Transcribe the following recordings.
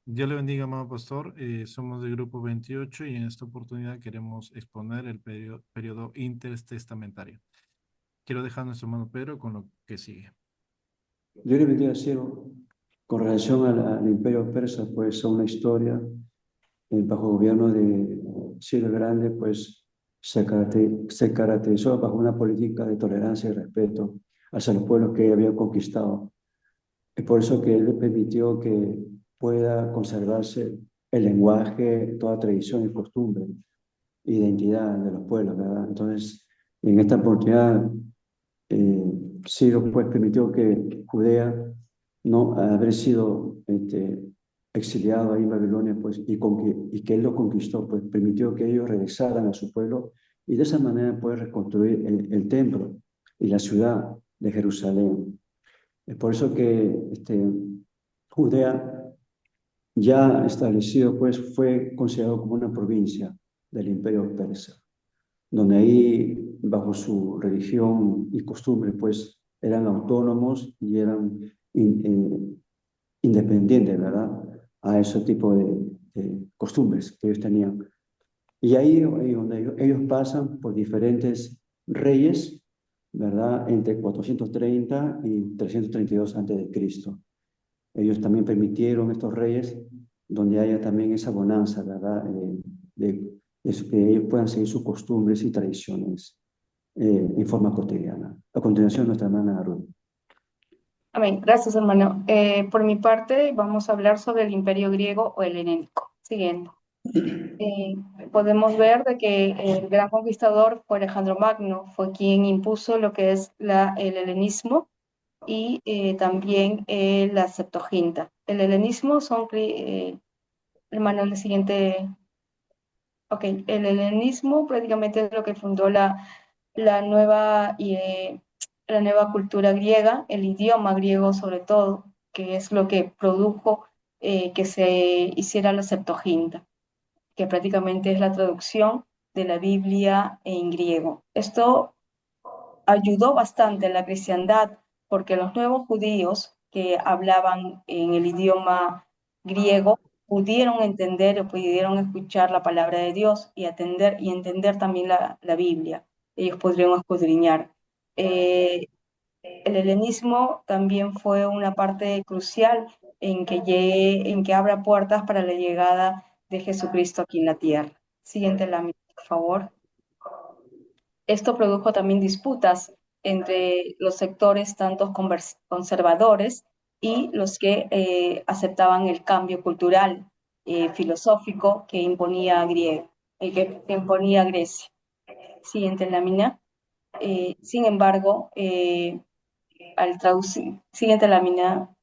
Dios le bendiga, amado pastor. Somos del grupo 28 y en esta oportunidad queremos exponer el periodo intertestamentario. Quiero dejar a nuestro hermano Pedro con lo que sigue. Yo le vendría a decir, con relación al imperio persa, pues una historia bajo gobierno de Ciro el Grande, pues se caracterizó bajo una política de tolerancia y respeto hacia los pueblos que había conquistado. Es por eso que él le permitió que pueda conservarse el lenguaje, toda tradición y costumbre, identidad de los pueblos, ¿verdad? Entonces, en esta oportunidad, Ciro pues permitió que Judea no haber sido exiliado ahí en Babilonia, pues, y que él lo conquistó, pues permitió que ellos regresaran a su pueblo y de esa manera puede reconstruir el templo y la ciudad de Jerusalén. Es por eso que Judea, ya establecido, pues fue considerado como una provincia del imperio persa, donde ahí, bajo su religión y costumbre, pues eran autónomos y eran independientes, ¿verdad? A ese tipo de costumbres que ellos tenían. Y ahí donde ellos pasan por diferentes reyes, ¿verdad? Entre 430 y 332 antes de Cristo. Ellos también permitieron, estos reyes, donde haya también esa bonanza, ¿verdad? Que ellos puedan seguir sus costumbres y tradiciones en forma cotidiana. A continuación, nuestra hermana Ruth. Amén. Gracias, hermano. Por mi parte, vamos a hablar sobre el Imperio griego o el helénico. Siguiendo. Eh, Podemos ver de que el gran conquistador fue Alejandro Magno, fue quien impuso lo que es el helenismo y también la Septuaginta. El helenismo son, hermano, el siguiente. Ok, el helenismo prácticamente es lo que fundó la nueva, la nueva cultura griega, el idioma griego sobre todo, que es lo que produjo que se hiciera la Septuaginta, que prácticamente es la traducción de la Biblia en griego. Esto ayudó bastante a la cristiandad porque los nuevos judíos que hablaban en el idioma griego pudieron entender o pudieron escuchar la palabra de Dios y entender también la Biblia. Ellos pudieron escudriñar. El helenismo también fue una parte crucial en que abra puertas para la llegada de Jesucristo aquí en la tierra. Siguiente lámina, por favor. Esto produjo también disputas entre los sectores tanto conservadores y los que aceptaban el cambio cultural, filosófico que imponía, que imponía Grecia. Siguiente lámina. Sin embargo, al traducir, siguiente lámina,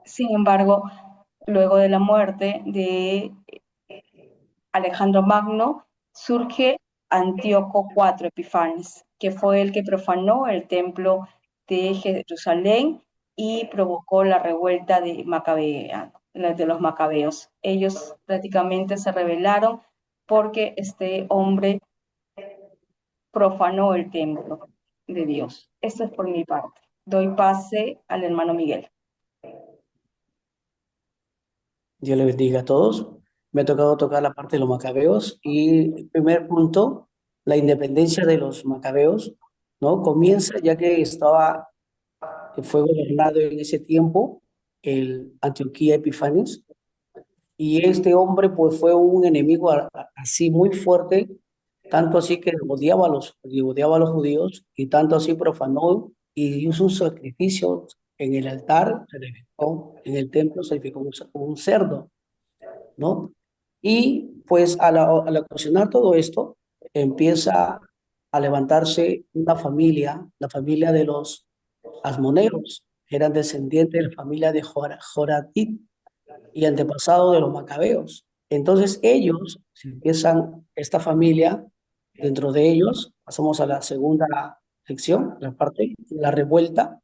sin embargo, luego de la muerte de Alejandro Magno, surge Antíoco IV Epifanes, que fue el que profanó el templo de Jerusalén y provocó la revuelta de los macabeos. Ellos prácticamente se rebelaron porque este hombre profanó el templo de Dios. Esto es por mi parte. Doy pase al hermano Miguel. Dios le bendiga a todos. Me ha tocado tocar la parte de los macabeos y el primer punto, la independencia de los macabeos, ¿no? Comienza ya que fue gobernado en ese tiempo el Antioquía Epifanes y este hombre pues fue un enemigo así muy fuerte, tanto así que odiaba a los judíos y tanto así profanó y hizo un sacrificio en el altar, en el templo, sacrificó un cerdo, ¿no? Y pues al ocasionar todo esto, empieza a levantarse una familia, la familia de los asmoneos, que eran descendientes de la familia de Joratit y antepasado de los macabeos. Entonces ellos esta familia, dentro de ellos, pasamos a la segunda sección, la parte, la revuelta,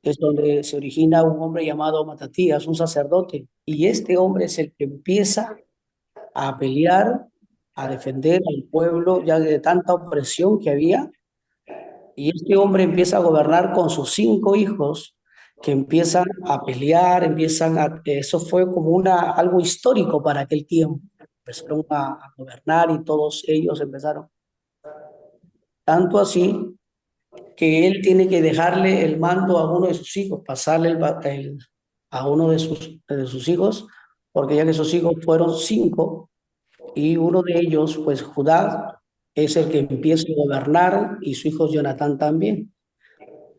es donde se origina un hombre llamado Matatías, un sacerdote, y este hombre es el que empieza a pelear, a defender al pueblo ya de tanta opresión que había, y este hombre empieza a gobernar con sus 5 hijos, que empiezan a pelear, eso fue como algo histórico para aquel tiempo. Empezaron a gobernar y todos ellos empezaron. Tanto así que él tiene que dejarle el mando a uno de sus hijos, pasarle a uno de sus hijos, porque ya que sus hijos fueron 5, y uno de ellos, pues Judá, es el que empieza a gobernar y su hijo Jonatán también.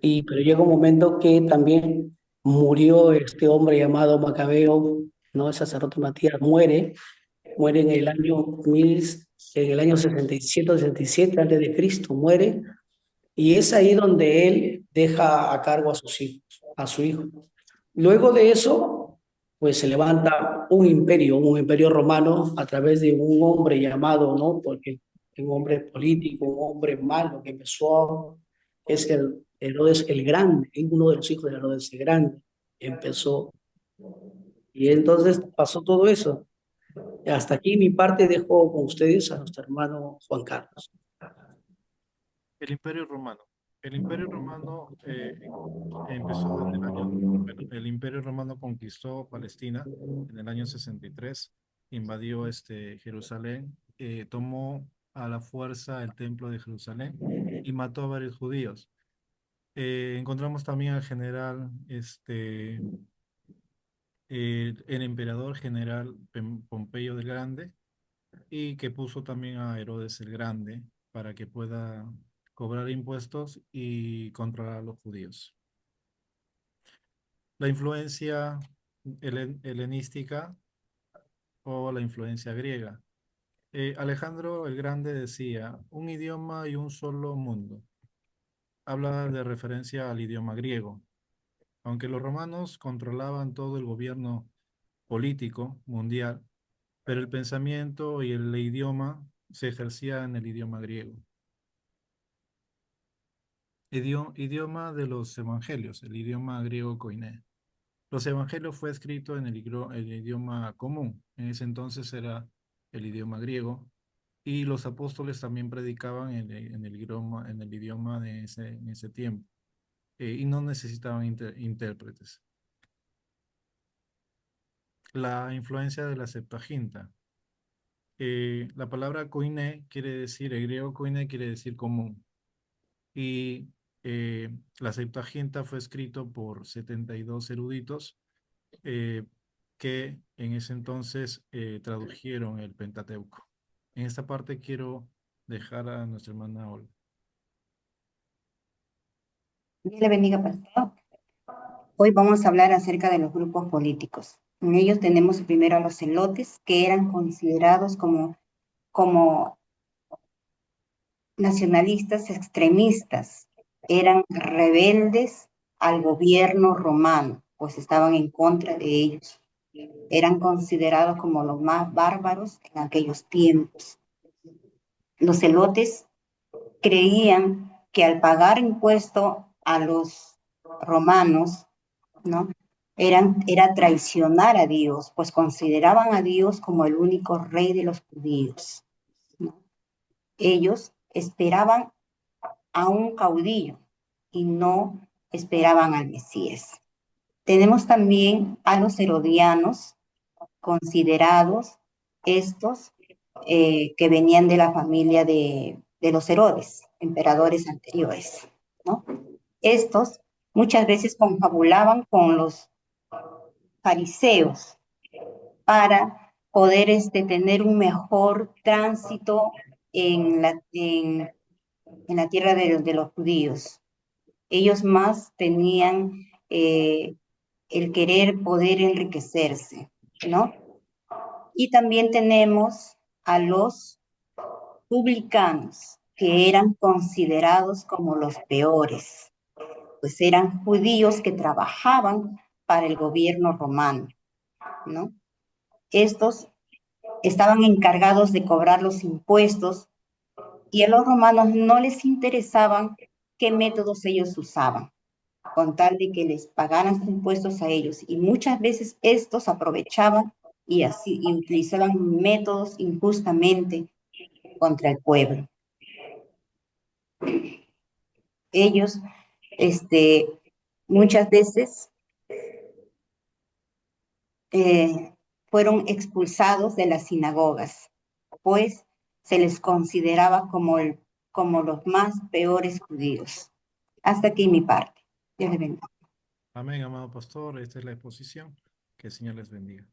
Pero llega un momento que también murió este hombre llamado Macabeo, ¿no? El sacerdote Matías muere en el año 67 o 67 antes de Cristo, muere, y es ahí donde él deja a cargo a sus hijos, a su hijo. Luego de eso, pues se levanta un imperio romano a través de un hombre llamado, ¿no? Porque un hombre político, un hombre malo que es el Herodes el Grande, es uno de los hijos de Herodes el Grande, empezó. Y entonces pasó todo eso. Hasta aquí mi parte, dejo con ustedes a nuestro hermano Juan Carlos. El Imperio Romano. El Imperio Romano empezó en el año, bueno, el Imperio Romano conquistó Palestina en el año 63, invadió Jerusalén, tomó a la fuerza el templo de Jerusalén y mató a varios judíos. Encontramos también al general, el emperador general Pompeyo el Grande, y que puso también a Herodes el Grande para que pueda cobrar impuestos y controlar a los judíos. La influencia helenística o la influencia griega. Alejandro el Grande decía, un idioma y un solo mundo. Habla de referencia al idioma griego. Aunque los romanos controlaban todo el gobierno político mundial, pero el pensamiento y el idioma se ejercía en el idioma griego. Idioma de los evangelios, el idioma griego koiné. Los evangelios fue escrito en el idioma común, en ese entonces era el idioma griego, y los apóstoles también predicaban en el idioma en ese tiempo, y no necesitaban intérpretes. La influencia de la Septuaginta. La palabra koiné quiere decir, el griego koiné quiere decir común, y la Septuaginta fue escrito por 72 eruditos, eh, que en ese entonces tradujeron el Pentateuco. En esta parte quiero dejar a nuestra hermana Olga. Dios le bendiga, pastor. Hoy vamos a hablar acerca de los grupos políticos. En ellos tenemos primero a los celotes, que eran considerados como nacionalistas extremistas. Eran rebeldes al gobierno romano, pues estaban en contra de ellos. Eran considerados como los más bárbaros en aquellos tiempos. Los celotes creían que al pagar impuesto a los romanos, ¿no? Era traicionar a Dios, pues consideraban a Dios como el único rey de los judíos, ¿no? Ellos esperaban a un caudillo y no esperaban al Mesías. Tenemos también a los herodianos, considerados estos que venían de la familia de los Herodes, emperadores anteriores, ¿no? Estos muchas veces confabulaban con los fariseos para poder tener un mejor tránsito en la tierra de los judíos. Ellos más tenían el querer poder enriquecerse, ¿no? Y también tenemos a los publicanos, que eran considerados como los peores, pues eran judíos que trabajaban para el gobierno romano, ¿no? Estos estaban encargados de cobrar los impuestos y a los romanos no les interesaban qué métodos ellos usaban, con tal de que les pagaran sus impuestos a ellos. Y muchas veces estos aprovechaban y utilizaban métodos injustamente contra el pueblo. Ellos, muchas veces fueron expulsados de las sinagogas, pues se les consideraba como los más peores judíos. Hasta aquí mi parte. Dios les bendiga. Amén, amado pastor. Esta es la exposición. Que el Señor les bendiga.